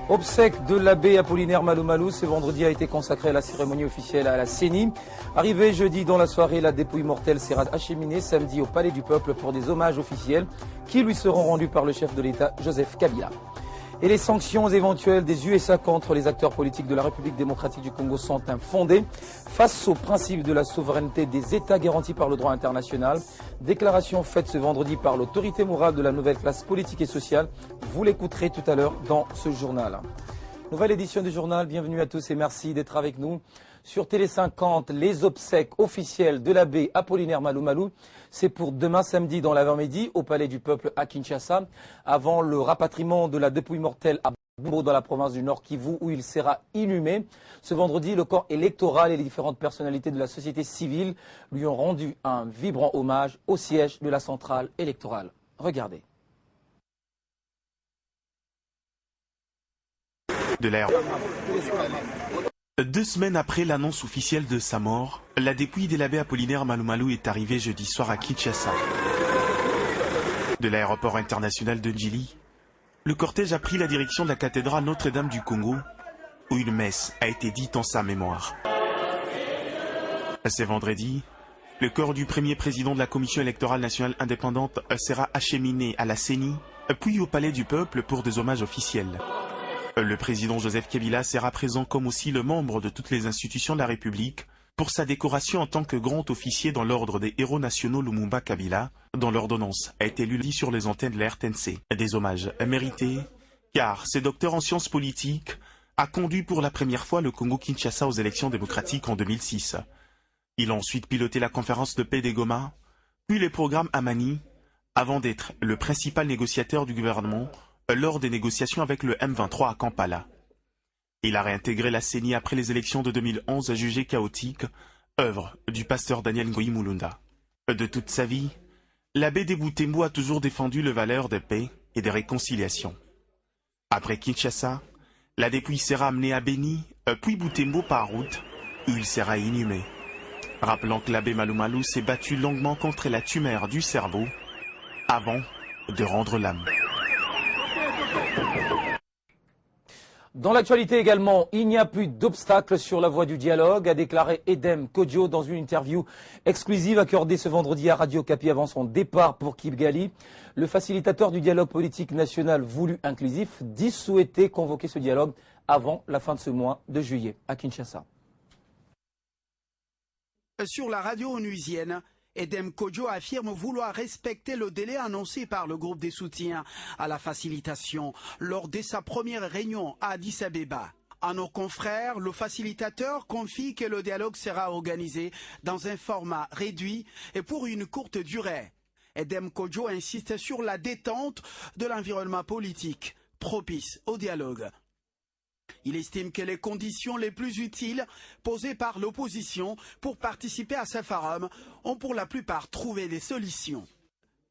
Obsèque de l'abbé Apollinaire Malou Malou, ce vendredi a été consacré à la cérémonie officielle à la CENI. Arrivé jeudi dans la soirée, la dépouille mortelle sera acheminée samedi au Palais du Peuple pour des hommages officiels qui lui seront rendus par le chef de l'État, Joseph Kabila. Et les sanctions éventuelles des USA contre les acteurs politiques de la République démocratique du Congo sont infondées face au principe de la souveraineté des États garantis par le droit international. Déclaration faite ce vendredi par l'autorité morale de la nouvelle classe politique et sociale. Vous l'écouterez tout à l'heure dans ce journal. Nouvelle édition du journal, bienvenue à tous et merci d'être avec nous. Sur Télé 50, les obsèques officielles de l'abbé Apollinaire Malou Malou, c'est pour demain samedi dans l'avant-midi au Palais du Peuple à Kinshasa, avant le rapatriement de la dépouille mortelle à Bumbo dans la province du Nord Kivu où il sera inhumé. Ce vendredi, le corps électoral et les différentes personnalités de la société civile lui ont rendu un vibrant hommage au siège de la centrale électorale. Regardez. De l'air. 2 semaines après l'annonce officielle de sa mort, la dépouille de l'abbé Apollinaire Malou Malou est arrivée jeudi soir à Kinshasa. De l'aéroport international de Njili, le cortège a pris la direction de la cathédrale Notre-Dame du Congo, où une messe a été dite en sa mémoire. Ce vendredi, le corps du premier président de la Commission électorale nationale indépendante sera acheminé à la CENI, puis au Palais du Peuple pour des hommages officiels. Le président Joseph Kabila sera présent comme aussi le membre de toutes les institutions de la République pour sa décoration en tant que grand officier dans l'ordre des héros nationaux Lumumba Kabila, dont l'ordonnance a été lue sur les antennes de la RTNC. Des hommages mérités, car ce docteur en sciences politiques a conduit pour la première fois le Congo-Kinshasa aux élections démocratiques en 2006. Il a ensuite piloté la conférence de paix des Goma, puis les programmes Amani, avant d'être le principal négociateur du gouvernement lors des négociations avec le M23 à Kampala. Il a réintégré la CENI après les élections de 2011 jugées chaotiques, œuvre du pasteur Daniel Ngoyi Mulunda. De toute sa vie, l'abbé Butembo a toujours défendu les valeurs de paix et de réconciliation. Après Kinshasa, la dépouille sera amenée à Beni, puis Butembo par route, où il sera inhumé. Rappelant que l'abbé Malou Malou s'est battu longuement contre la tumeur du cerveau, avant de rendre l'âme. Dans l'actualité également, il n'y a plus d'obstacle sur la voie du dialogue, a déclaré Edem Kodjo dans une interview exclusive accordée ce vendredi à Radio Kapi avant son départ pour Kigali. Le facilitateur du dialogue politique national voulu inclusif dit souhaiter convoquer ce dialogue avant la fin de ce mois de juillet à Kinshasa. Sur la radio onusienne, Edem Kodjo affirme vouloir respecter le délai annoncé par le groupe des soutiens à la facilitation lors de sa première réunion à Addis Abeba. À nos confrères, le facilitateur confie que le dialogue sera organisé dans un format réduit et pour une courte durée. Edem Kodjo insiste sur la détente de l'environnement politique propice au dialogue. Il estime que les conditions les plus utiles posées par l'opposition pour participer à ce forum ont pour la plupart trouvé des solutions.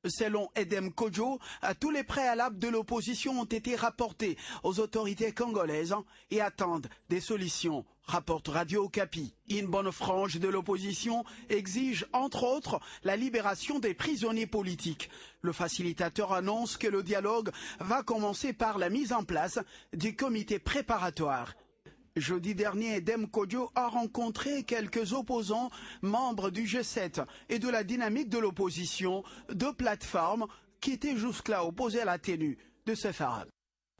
Selon Edem Kodjo, tous les préalables de l'opposition ont été rapportés aux autorités congolaises et attendent des solutions, rapporte Radio Okapi. Une bonne frange de l'opposition exige entre autres la libération des prisonniers politiques. Le facilitateur annonce que le dialogue va commencer par la mise en place du comité préparatoire. Jeudi dernier, Edem Kodjo a rencontré quelques opposants membres du G7 et de la dynamique de l'opposition, deux plateformes qui étaient jusque-là opposées à la tenue de ce forum.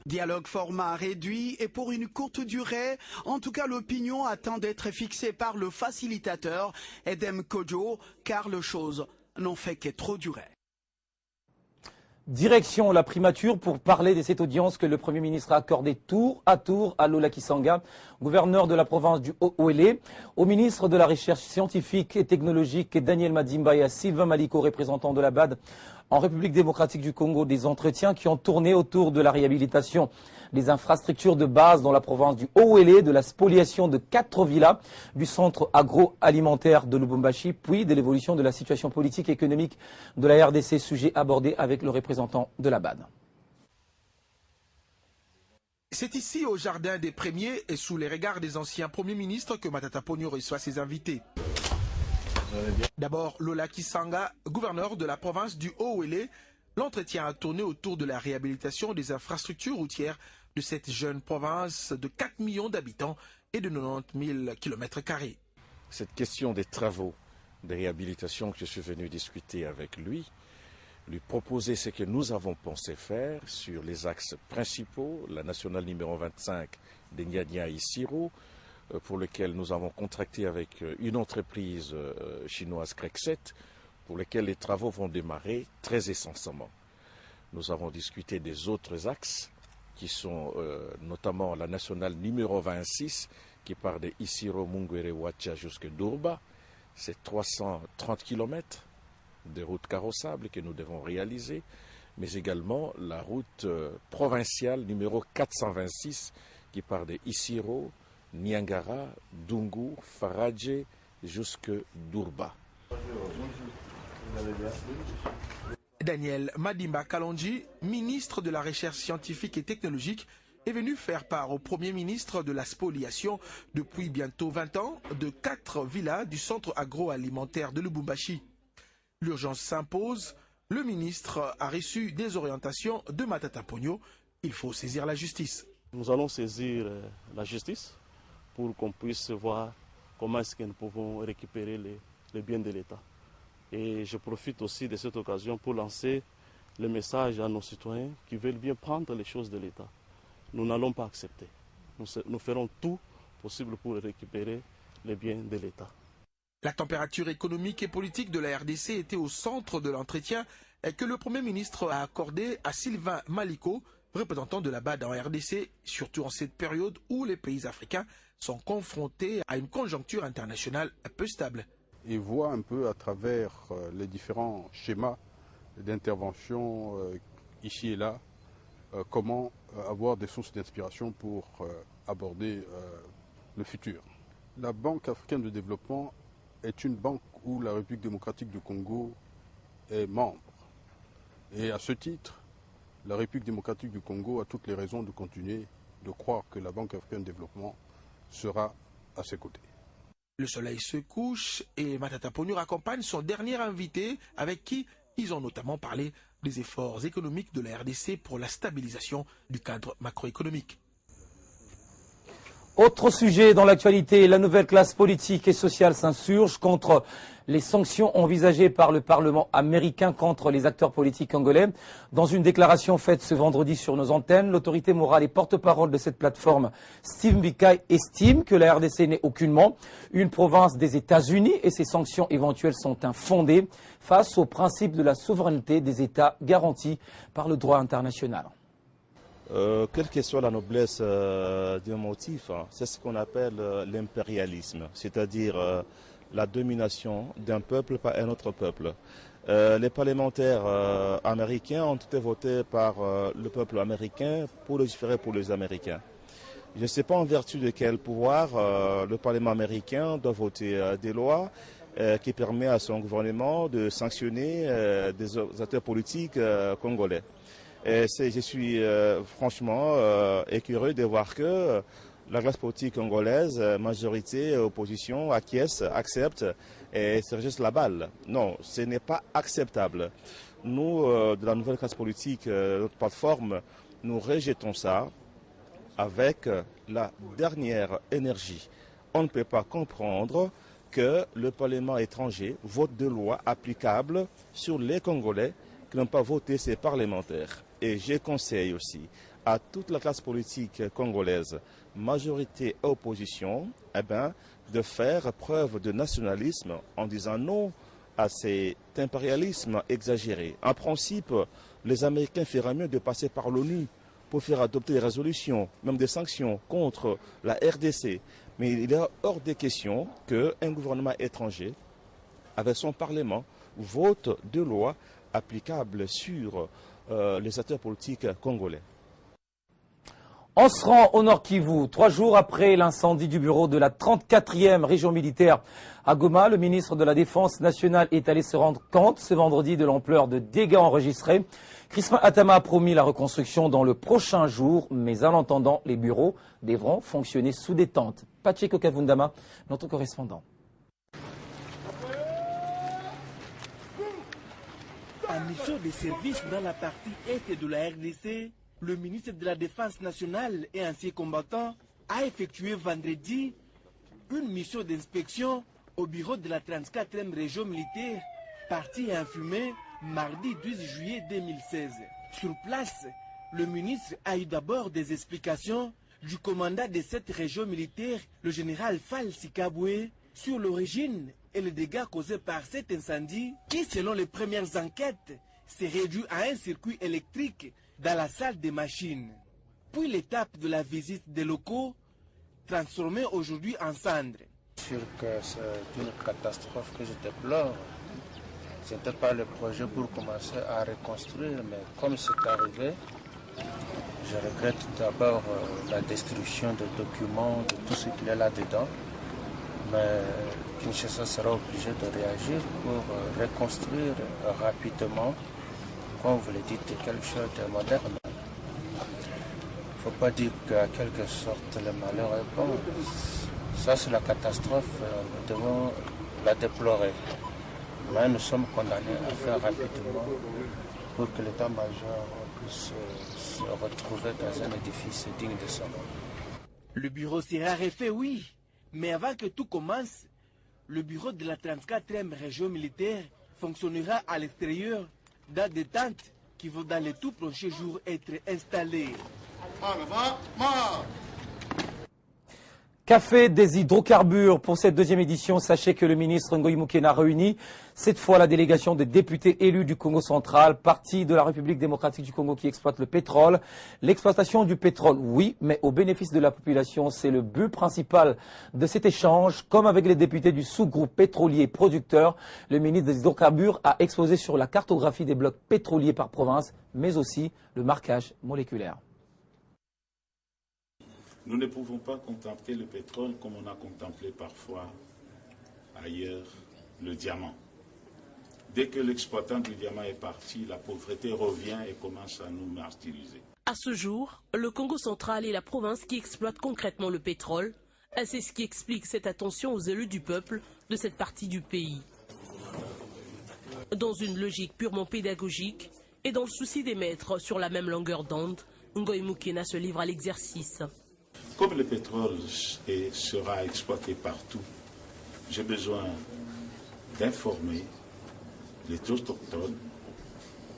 Dialogue format réduit et pour une courte durée, en tout cas l'opinion attend d'être fixée par le facilitateur Edem Kodjo, car les choses n'ont fait que trop durer. Direction la primature pour parler de cette audience que le Premier ministre a accordée tour à Lola Kisanga, gouverneur de la province du Haut-Ouélé, au ministre de la Recherche scientifique et technologique Daniel Madimba et à Sylvain Maliko, représentant de la BAD en République démocratique du Congo, des entretiens qui ont tourné autour de la réhabilitation des infrastructures de base dans la province du Haut-Ouélé, de la spoliation de 4 villas du centre agroalimentaire de Lubumbashi, puis de l'évolution de la situation politique et économique de la RDC, sujet abordé avec le représentant de la BAD. C'est ici, au Jardin des Premiers et sous les regards des anciens premiers ministres, que Matata Ponyo reçoit ses invités. D'abord, Lola Kisanga, gouverneur de la province du Haut-Ouélé. L'entretien a tourné autour de la réhabilitation des infrastructures routières de cette jeune province de 4 millions d'habitants et de 90 000 km². Cette question des travaux de réhabilitation que je suis venu discuter avec lui proposer ce que nous avons pensé faire sur les axes principaux, la nationale numéro 25 de Nyanya-Isiro, pour lequel nous avons contracté avec une entreprise chinoise Crexet, pour lequel les travaux vont démarrer très essentiellement. Nous avons discuté des autres axes, qui sont notamment la nationale numéro 26, qui part de Isiro, Mungwere, Wacha jusqu'à Durba. C'est 330 km de routes carrossables que nous devons réaliser, mais également la route provinciale numéro 426, qui part de Isiro, Niangara, Dungu, Faradje jusqu'à Durba. Daniel Madimba Kalonji, ministre de la Recherche scientifique et technologique, est venu faire part au Premier ministre de la spoliation depuis bientôt 20 ans de 4 villas du centre agroalimentaire de Lubumbashi. L'urgence s'impose, le ministre a reçu des orientations de Matata Ponyo, il faut saisir la justice. Nous allons saisir la justice pour qu'on puisse voir comment est-ce que nous pouvons récupérer les biens de l'État. Et je profite aussi de cette occasion pour lancer le message à nos citoyens qui veulent bien prendre les choses de l'État. Nous n'allons pas accepter. Nous ferons tout possible pour récupérer les biens de l'État. La température économique et politique de la RDC était au centre de l'entretien que le Premier ministre a accordé à Sylvain Maliko, représentant de la BAD en RDC, surtout en cette période où les pays africains sont confrontés à une conjoncture internationale peu stable. Il voit un peu à travers les différents schémas d'intervention ici et là, comment avoir des sources d'inspiration pour aborder le futur. La Banque africaine de développement est une banque où la République démocratique du Congo est membre. Et à ce titre, la République démocratique du Congo a toutes les raisons de continuer de croire que la Banque africaine de développement sera à ses côtés. Le soleil se couche et Matata Ponyo accompagne son dernier invité avec qui ils ont notamment parlé des efforts économiques de la RDC pour la stabilisation du cadre macroéconomique. Autre sujet dans l'actualité, la nouvelle classe politique et sociale s'insurge contre les sanctions envisagées par le Parlement américain contre les acteurs politiques congolais. Dans une déclaration faite ce vendredi sur nos antennes, l'autorité morale et porte-parole de cette plateforme, Steve Mbika, estime que la RDC n'est aucunement une province des États-Unis et ces sanctions éventuelles sont infondées face au principe de la souveraineté des États garantis par le droit international. Quelle que soit la noblesse d'un motif, c'est ce qu'on appelle l'impérialisme, c'est-à-dire la domination d'un peuple par un autre peuple. Les parlementaires américains ont été votés par le peuple américain pour légiférer pour les Américains. Je ne sais pas en vertu de quel pouvoir le Parlement américain doit voter des lois qui permettent à son gouvernement de sanctionner des acteurs politiques congolais. Je suis franchement écœuré de voir que la classe politique congolaise, majorité, opposition, acquiesce, accepte et se rejette la balle. Non, ce n'est pas acceptable. Nous, de la nouvelle classe politique, notre plateforme, nous rejetons ça avec la dernière énergie. On ne peut pas comprendre que le Parlement étranger vote des lois applicables sur les Congolais qui n'ont pas voté ces parlementaires. Et je conseille aussi à toute la classe politique congolaise, majorité et opposition, de faire preuve de nationalisme en disant non à cet impérialisme exagéré. En principe, les Américains feraient mieux de passer par l'ONU pour faire adopter des résolutions, même des sanctions contre la RDC. Mais il est hors de question qu'un gouvernement étranger, avec son Parlement, vote des lois applicables sur les acteurs politiques congolais. On se rend au Nord Kivu. 3 jours après l'incendie du bureau de la 34e région militaire à Goma, le ministre de la Défense nationale est allé se rendre compte ce vendredi de l'ampleur de dégâts enregistrés. Crispin Atama a promis la reconstruction dans le prochain jour, mais en attendant, les bureaux devront fonctionner sous détente. Pacheco Kavundama, notre correspondant. En mission de service dans la partie est de la RDC, Le ministre de la Défense nationale et ancien combattant a effectué vendredi une mission d'inspection au bureau de la 34e région militaire, partie infumée mardi 12 juillet 2016. Sur place, le ministre a eu d'abord des explications du commandant de cette région militaire, le général Fall Sikaboué, sur l'origine et les dégâts causés par cet incendie qui, selon les premières enquêtes, s'est réduit à un circuit électrique dans la salle des machines. Puis l'étape de la visite des locaux, transformés aujourd'hui en cendres. Sûr que c'est une catastrophe que je déplore. Ce n'était pas le projet pour commencer à reconstruire, mais comme c'est arrivé, je regrette d'abord la destruction des documents, de tout ce qu'il y a là-dedans. Mais Kinshasa sera obligé de réagir pour reconstruire rapidement, comme vous le dites, quelque chose de moderne. Il ne faut pas dire qu'à quelque sorte le malheur est bon. Ça c'est la catastrophe, nous devons la déplorer. Mais nous sommes condamnés à faire rapidement pour que l'état-major puisse se retrouver dans un édifice digne de son nom. Le bureau sera refait, oui. Mais avant que tout commence, le bureau de la 34e région militaire fonctionnera à l'extérieur dans des tentes qui vont dans les tout prochains jours être installées. Café des hydrocarbures pour cette deuxième édition. Sachez que le ministre Ngoï Moukena réunit cette fois la délégation des députés élus du Congo central, parti de la République démocratique du Congo qui exploite le pétrole. L'exploitation du pétrole, oui, mais au bénéfice de la population, c'est le but principal de cet échange. Comme avec les députés du sous-groupe pétrolier producteur, le ministre des hydrocarbures a exposé sur la cartographie des blocs pétroliers par province, mais aussi le marquage moléculaire. Nous ne pouvons pas contempler le pétrole comme on a contemplé parfois ailleurs le diamant. Dès que l'exploitant du diamant est parti, la pauvreté revient et commence à nous martyriser. À ce jour, le Congo central est la province qui exploite concrètement le pétrole. C'est ce qui explique cette attention aux élus du peuple de cette partie du pays. Dans une logique purement pédagogique et dans le souci des maîtres sur la même longueur d'onde, Ngoï Moukena se livre à l'exercice. Comme le pétrole sera exploité partout, j'ai besoin d'informer les autochtones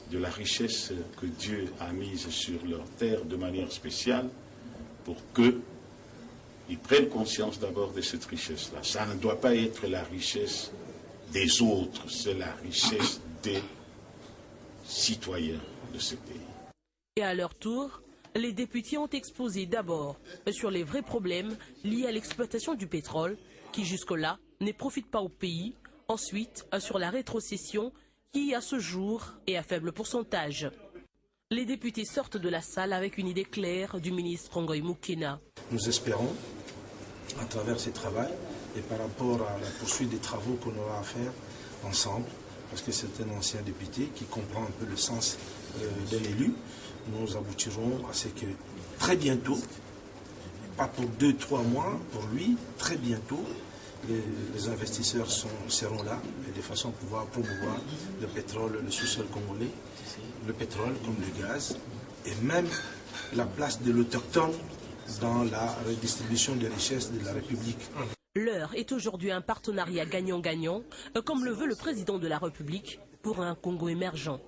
de la richesse que Dieu a mise sur leur terre de manière spéciale pour qu'ils prennent conscience d'abord de cette richesse-là. Ça ne doit pas être la richesse des autres, c'est la richesse des citoyens de ce pays. Et à leur tour, les députés ont exposé d'abord sur les vrais problèmes liés à l'exploitation du pétrole, qui jusque-là ne profite pas au pays. Ensuite, sur la rétrocession, qui à ce jour est à faible pourcentage. Les députés sortent de la salle avec une idée claire du ministre Ngoï Moukena. Nous espérons, à travers ce travail et par rapport à la poursuite des travaux qu'on aura à faire ensemble, parce que c'est un ancien député qui comprend un peu le sens d'un élu, nous aboutirons à ce que très bientôt, pas pour 2-3 mois, pour lui, très bientôt, les investisseurs seront là, et de façon à pouvoir promouvoir le pétrole, le sous-sol congolais, le pétrole comme le gaz, et même la place de l'autochtone dans la redistribution des richesses de la République. L'heure est aujourd'hui un partenariat gagnant-gagnant, comme le veut le président de la République, pour un Congo émergent.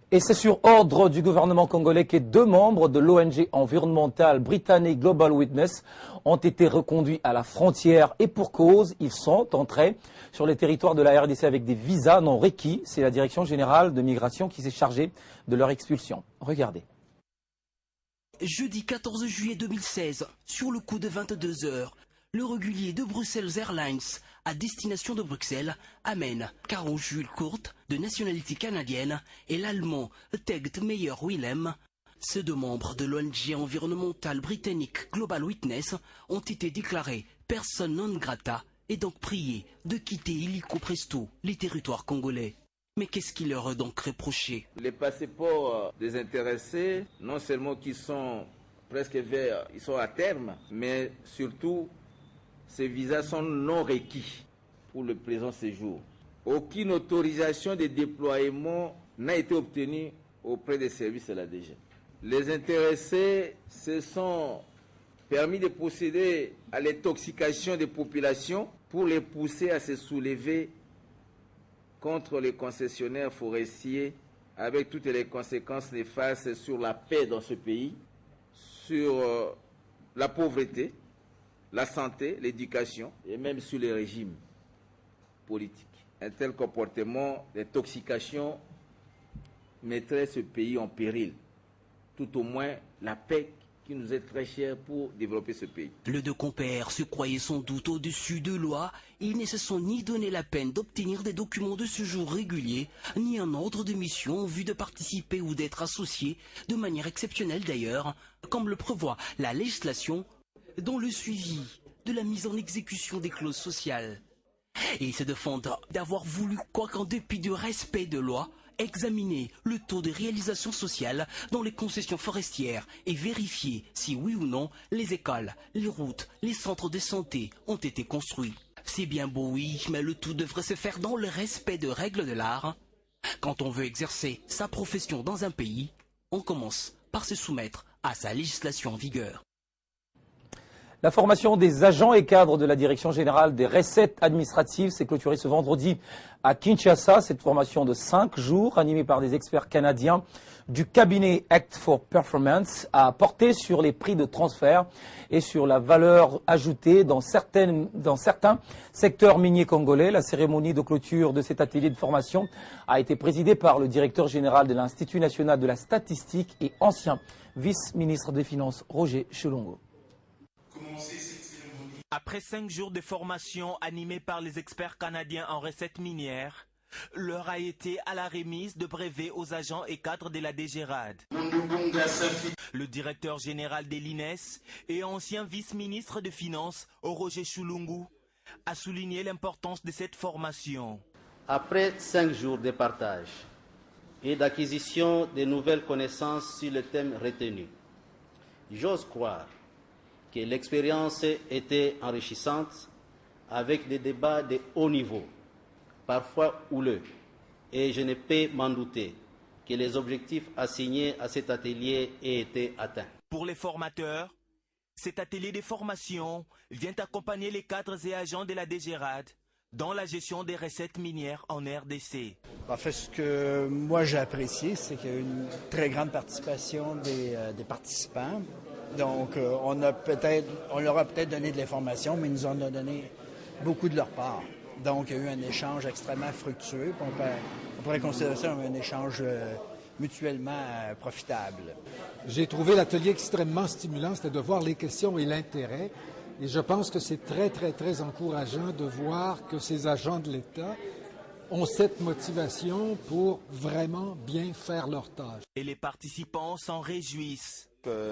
Et c'est sur ordre du gouvernement congolais que 2 membres de l'ONG environnementale britannique Global Witness ont été reconduits à la frontière. Et pour cause, ils sont entrés sur les territoires de la RDC avec des visas non requis. C'est la Direction générale de migration qui s'est chargée de leur expulsion. Regardez. Jeudi 14 juillet 2016, sur le coup de 22 h, le régulier de Brussels Airlines à destination de Bruxelles amène Carol Jules Courte, de nationalité canadienne, et l'allemand Tegd Meyer-Willem. Ces 2 membres de l'ONG environnementale britannique Global Witness ont été déclarés personnes non grata et donc priés de quitter illico presto les territoires congolais. Mais qu'est-ce qui leur est donc reproché? Les passeports des intéressés, non seulement qui sont presque verts, ils sont à terme, mais surtout ces visas sont non requis pour le présent séjour. Aucune autorisation de déploiement n'a été obtenue auprès des services de la DG. Les intéressés se sont permis de procéder à l'intoxication des populations pour les pousser à se soulever contre les concessionnaires forestiers, avec toutes les conséquences néfastes sur la paix dans ce pays, sur la pauvreté, la santé, l'éducation et même sur les régimes politiques. Un tel comportement d'intoxication mettrait ce pays en péril, tout au moins la paix qui nous est très chère pour développer ce pays. Le deux compères se croyaient sans doute au-dessus de loi. Ils ne se sont ni donné la peine d'obtenir des documents de séjour réguliers, ni un ordre de mission en vue de participer ou d'être associés, de manière exceptionnelle d'ailleurs, comme le prévoit la législation, dont le suivi de la mise en exécution des clauses sociales. Et ils se défendent d'avoir voulu, quoiqu'en dépit du respect de loi, examiner le taux de réalisation sociale dans les concessions forestières et vérifier si oui ou non les écoles, les routes, les centres de santé ont été construits. C'est bien beau oui, mais le tout devrait se faire dans le respect de règles de l'art. Quand on veut exercer sa profession dans un pays, on commence par se soumettre à sa législation en vigueur. La formation des agents et cadres de la Direction générale des recettes administratives s'est clôturée ce vendredi à Kinshasa. Cette formation de 5 jours, animée par des experts canadiens du cabinet Act for Performance, a porté sur les prix de transfert et sur la valeur ajoutée dans certains secteurs miniers congolais. La cérémonie de clôture de cet atelier de formation a été présidée par le directeur général de l'Institut national de la statistique et ancien vice-ministre des Finances, Roger Chelongo. Après 5 jours de formation animée par les experts canadiens en recettes minières, l'heure a été à la remise de brevets aux agents et cadres de la DGRAD. Le directeur général de l'INES et ancien vice-ministre des Finances, Roger Chulungu, a souligné l'importance de cette formation. Après 5 jours de partage et d'acquisition de nouvelles connaissances sur le thème retenu, j'ose croire que l'expérience était enrichissante avec des débats de haut niveau, parfois houleux, et je ne peux m'en douter que les objectifs assignés à cet atelier aient été atteints. Pour les formateurs, cet atelier de formation vient accompagner les cadres et agents de la DGRAD dans la gestion des recettes minières en RDC. En fait, ce que moi j'ai apprécié, c'est qu'il y a une très grande participation des participants. Donc, on leur a peut-être donné de l'information, mais ils nous en ont donné beaucoup de leur part. Donc, il y a eu un échange extrêmement fructueux. On pourrait considérer ça comme un échange mutuellement profitable. J'ai trouvé l'atelier extrêmement stimulant, c'était de voir les questions et l'intérêt. Et je pense que c'est très, très, très encourageant de voir que ces agents de l'État ont cette motivation pour vraiment bien faire leur tâche. Et les participants s'en réjouissent.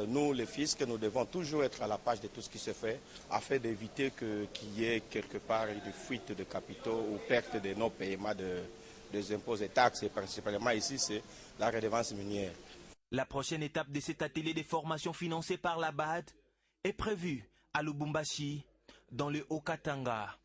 Nous, les fiscs, nous devons toujours être à la page de tout ce qui se fait afin d'éviter qu'il y ait quelque part une fuite de capitaux ou perte de non-paiement des impôts et taxes. Et principalement ici, c'est la redevance minière. La prochaine étape de cet atelier de formation financé par la BAD est prévue à Lubumbashi, dans le Haut-Katanga.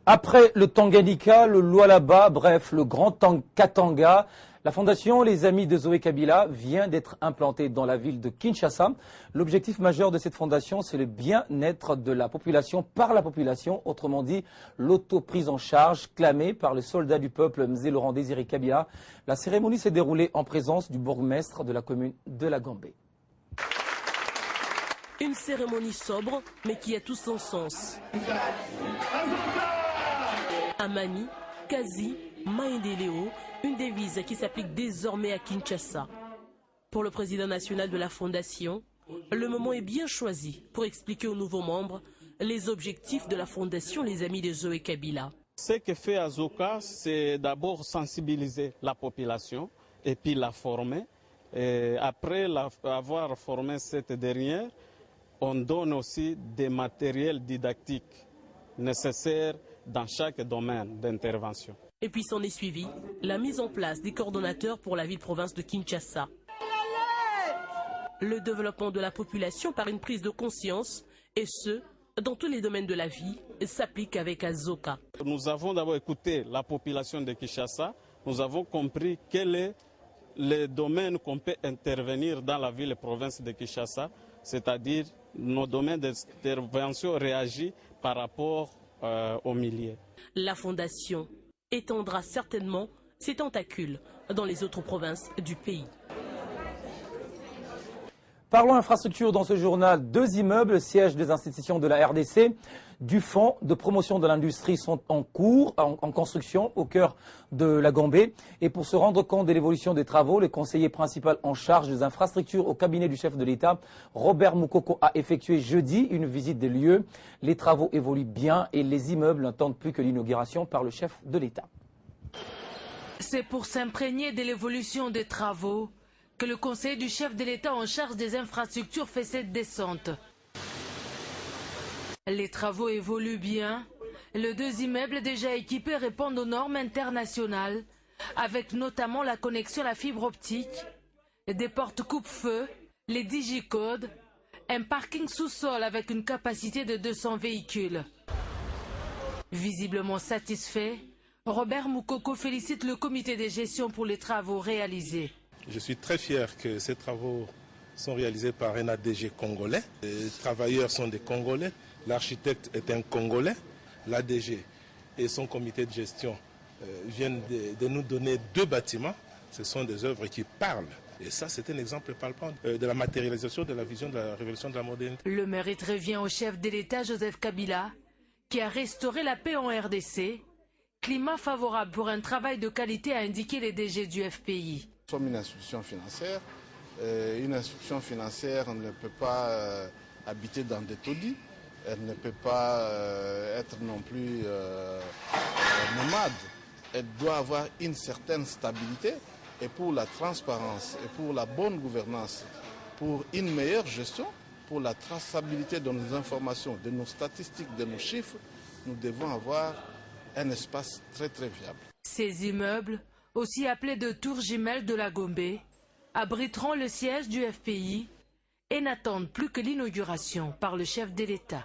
Après le Tanganyika, le Lualaba, bref, le Grand Katanga, la fondation Les Amis de Zoé Kabila vient d'être implantée dans la ville de Kinshasa. L'objectif majeur de cette fondation, c'est le bien-être de la population par la population, autrement dit l'auto-prise en charge clamée par le soldat du peuple Mzee Laurent Désiré Kabila. La cérémonie s'est déroulée en présence du bourgmestre de la commune de la Gambé. Une cérémonie sobre, mais qui a tout son sens. Amani, Kazi, Maïndeleo, une devise qui s'applique désormais à Kinshasa. Pour le président national de la Fondation, le moment est bien choisi pour expliquer aux nouveaux membres les objectifs de la Fondation Les Amis de Zoé Kabila. Ce que fait Azoka, c'est d'abord sensibiliser la population et puis la former. Et après avoir formé cette dernière, on donne aussi des matériels didactiques nécessaires dans chaque domaine d'intervention. Et puis s'en est suivi la mise en place des coordonnateurs pour la ville-province de Kinshasa. Le développement de la population par une prise de conscience, et ce, dans tous les domaines de la vie, s'applique avec Azoka. Nous avons d'abord écouté la population de Kinshasa nous avons compris quel est le domaine qu'on peut intervenir dans la ville et province de Kinshasa, c'est-à-dire nos domaines d'intervention réagis par rapport aux milliers. La Fondation étendra certainement ses tentacules dans les autres provinces du pays. Parlons infrastructure dans ce journal. 2 immeubles, sièges des institutions de la RDC, du Fonds de promotion de l'industrie sont en cours, en construction, au cœur de la Gambie. Et pour se rendre compte de l'évolution des travaux, le conseiller principal en charge des infrastructures au cabinet du chef de l'État, Robert Moukoko, a effectué jeudi une visite des lieux. Les travaux évoluent bien et les immeubles n'attendent plus que l'inauguration par le chef de l'État. C'est pour s'imprégner de l'évolution des travaux que le conseiller du chef de l'État en charge des infrastructures fait cette descente. Les travaux évoluent bien. Les 2 immeubles déjà équipés répondent aux normes internationales, avec notamment la connexion à la fibre optique, des portes coupe-feu, les digicodes, un parking sous-sol avec une capacité de 200 véhicules. Visiblement satisfait, Robert Moukoko félicite le comité de gestion pour les travaux réalisés. Je suis très fier que ces travaux sont réalisés par un ADG congolais. Les travailleurs sont des Congolais, l'architecte est un Congolais, l'ADG et son comité de gestion viennent de nous donner 2 bâtiments. Ce sont des œuvres qui parlent. Et ça, c'est un exemple palpable de la matérialisation de la vision de la révolution de la modernité. Le mérite revient au chef de l'État, Joseph Kabila, qui a restauré la paix en RDC. Climat favorable pour un travail de qualité, a indiqué les DG du FPI. Nous sommes une institution financière. Une institution financière ne peut pas habiter dans des taudis. Elle ne peut pas être non plus nomade. Elle doit avoir une certaine stabilité. Et pour la transparence et pour la bonne gouvernance, pour une meilleure gestion, pour la traçabilité de nos informations, de nos statistiques, de nos chiffres, nous devons avoir un espace très très viable. Ces immeubles, aussi appelés de tours jumelles de la Gambie, abriteront le siège du FPI et n'attendent plus que l'inauguration par le chef de l'État.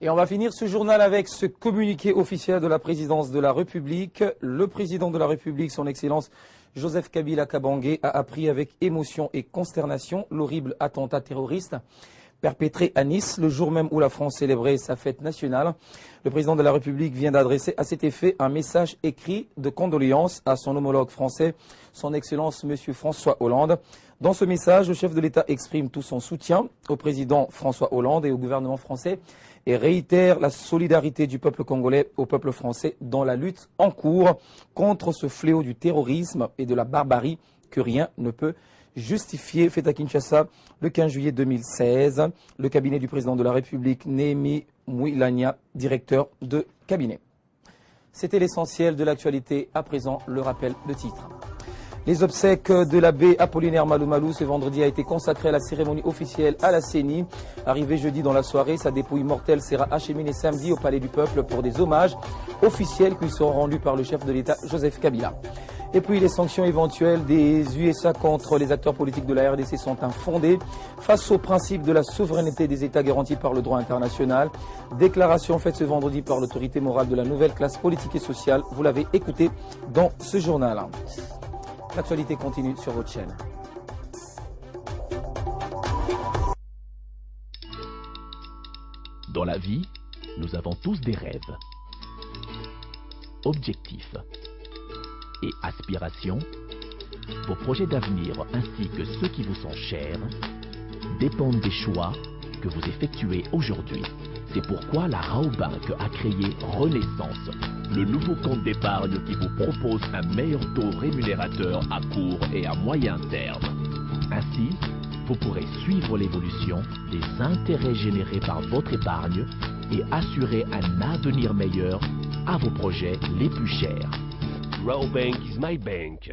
Et on va finir ce journal avec ce communiqué officiel de la présidence de la République. Le président de la République, son Excellence Joseph Kabila Kabange, a appris avec émotion et consternation l'horrible attentat terroriste perpétré à Nice, le jour même où la France célébrait sa fête nationale. Le président de la République vient d'adresser à cet effet un message écrit de condoléances à son homologue français, son Excellence M. François Hollande. Dans ce message, le chef de l'État exprime tout son soutien au président François Hollande et au gouvernement français et réitère la solidarité du peuple congolais au peuple français dans la lutte en cours contre ce fléau du terrorisme et de la barbarie que rien ne peut justifié, fait à Kinshasa le 15 juillet 2016. Le cabinet du président de la République, Néhémie Mouilania, directeur de cabinet. C'était l'essentiel de l'actualité. À présent, le rappel de titre. Les obsèques de l'abbé Apollinaire Malou ce vendredi a été consacré à la cérémonie officielle à la CENI. Arrivé jeudi dans la soirée, sa dépouille mortelle sera acheminée samedi au Palais du Peuple pour des hommages officiels qui seront rendus par le chef de l'État, Joseph Kabila. Et puis les sanctions éventuelles des USA contre les acteurs politiques de la RDC sont infondées face au principe de la souveraineté des États garantis par le droit international. Déclaration faite ce vendredi par l'autorité morale de la nouvelle classe politique et sociale. Vous l'avez écouté dans ce journal. L'actualité continue sur votre chaîne. Dans la vie, nous avons tous des rêves, objectifs et aspirations. Vos projets d'avenir ainsi que ceux qui vous sont chers dépendent des choix que vous effectuez aujourd'hui. C'est pourquoi la Raobank a créé Renaissance, le nouveau compte d'épargne qui vous propose un meilleur taux rémunérateur à court et à moyen terme. Ainsi, vous pourrez suivre l'évolution des intérêts générés par votre épargne et assurer un avenir meilleur à vos projets les plus chers. Raobank is my bank.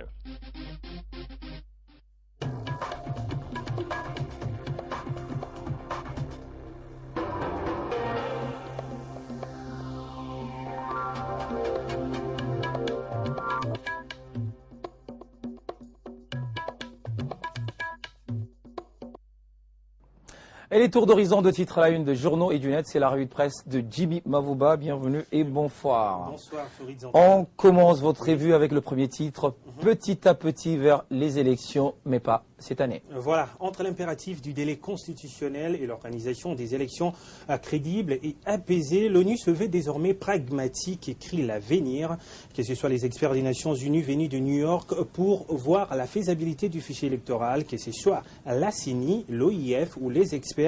Et les tours d'horizon de titres à la une de journaux et du net, c'est la revue de presse de Jimmy Mavouba. Bienvenue et bonsoir. Bonsoir, Floride. On commence votre revue avec le premier titre, petit à petit vers les élections, mais pas cette année. Voilà, entre l'impératif du délai constitutionnel et l'organisation des élections crédibles et apaisées, l'ONU se veut désormais pragmatique, écrit l'avenir, que ce soit les experts des Nations Unies venus de New York pour voir la faisabilité du fichier électoral, que ce soit la CENI, l'OIF ou les experts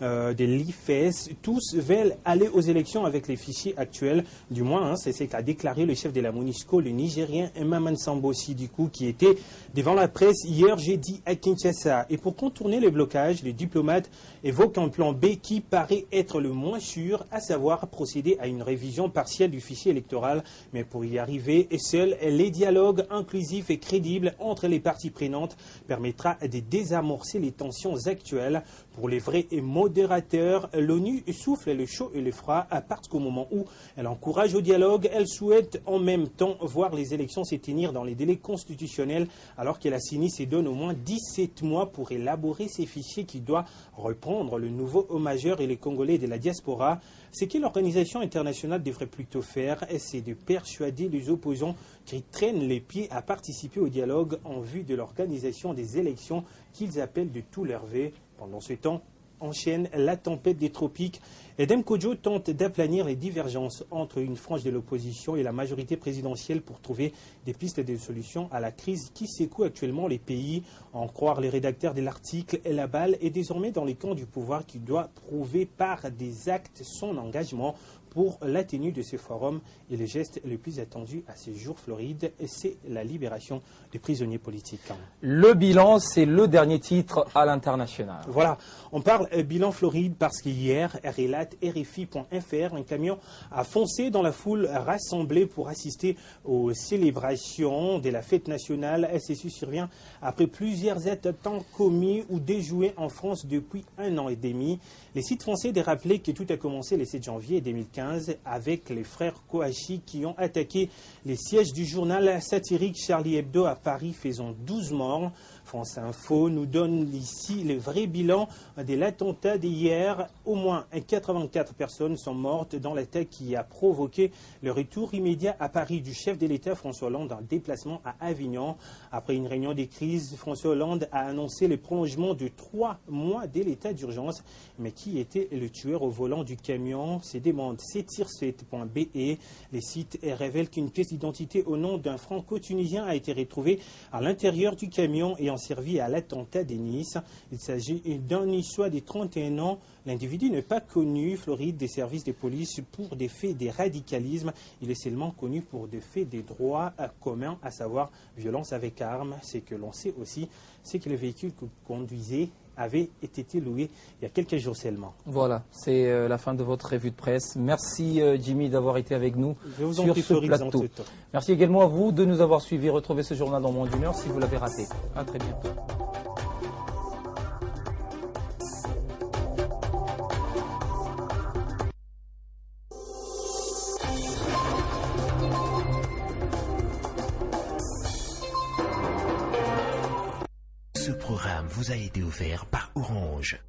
de l'IFES, tous veulent aller aux élections avec les fichiers actuels, du moins, c'est ce qu'a déclaré le chef de la MONUSCO, le Nigérien Maman Sambo Sidikou, qui était devant la presse hier jeudi à Kinshasa. Et pour contourner le blocage, les diplomates évoquent un plan B qui paraît être le moins sûr, à savoir procéder à une révision partielle du fichier électoral. Mais pour y arriver, seuls les dialogues inclusifs et crédibles entre les parties prenantes permettra de désamorcer les tensions actuelles. Pour les vrais modérateurs, l'ONU souffle le chaud et le froid, à partir qu'au moment où elle encourage au dialogue, elle souhaite en même temps voir les élections se tenir dans les délais constitutionnels, alors que la CENI se donne au moins 17 mois pour élaborer ces fichiers qui doit reprendre le nouveau majeur et les Congolais de la diaspora. Ce que l'organisation internationale devrait plutôt faire, c'est de persuader les opposants qui traînent les pieds à participer au dialogue en vue de l'organisation des élections qu'ils appellent de tout leur vœu. Pendant ce temps, enchaîne la tempête des tropiques. Edem Kodjo tente d'aplanir les divergences entre une frange de l'opposition et la majorité présidentielle pour trouver des pistes de solutions à la crise qui secoue actuellement les pays. En croire les rédacteurs de l'article, la balle est désormais dans les camps du pouvoir qui doit prouver par des actes son engagement pour la tenue de ce forum. Et le geste le plus attendu à ce jour, Floride, c'est la libération des prisonniers politiques. Le bilan, c'est le dernier titre à l'international. Voilà, on parle bilan Floride parce qu'hier, relate RFI.fr, un camion a foncé dans la foule rassemblée pour assister aux célébrations de la fête nationale. SSU survient après plusieurs attentats commis ou déjoués en France depuis 1 an et demi. Les sites français de rappeler que tout a commencé le 7 janvier 2015 avec les frères Kouachi qui ont attaqué les sièges du journal satirique Charlie Hebdo à Paris, faisant 12 morts. France Info nous donne ici le vrai bilan de l'attentat d'hier. Au moins 84 personnes sont mortes dans l'attaque qui a provoqué le retour immédiat à Paris du chef de l'État François Hollande en déplacement à Avignon. Après une réunion des crises, François Hollande a annoncé le prolongement de 3 mois de l'état d'urgence. Mais qui était le tueur au volant du camion? Ces demandes ctirset.be. Les sites révèlent qu'une pièce d'identité au nom d'un franco-tunisien a été retrouvée à l'intérieur du camion et servi à l'attentat de Nice. Il s'agit d'un Niçois de 31 ans. L'individu n'est pas connu, Floride, des services de police pour des faits de radicalisme. Il est seulement connu pour des faits de droit commun, à savoir violence avec arme. Ce que l'on sait aussi, c'est que le véhicule qu'il conduisait avait été loué il y a quelques jours seulement. Voilà, c'est la fin de votre revue de presse. Merci Jimmy d'avoir été avec nous sur ce plateau. Merci également à vous de nous avoir suivis. Retrouvez ce journal dans moins d'une heure si vous l'avez raté. À très bientôt. Ce programme vous a été offert par Orange.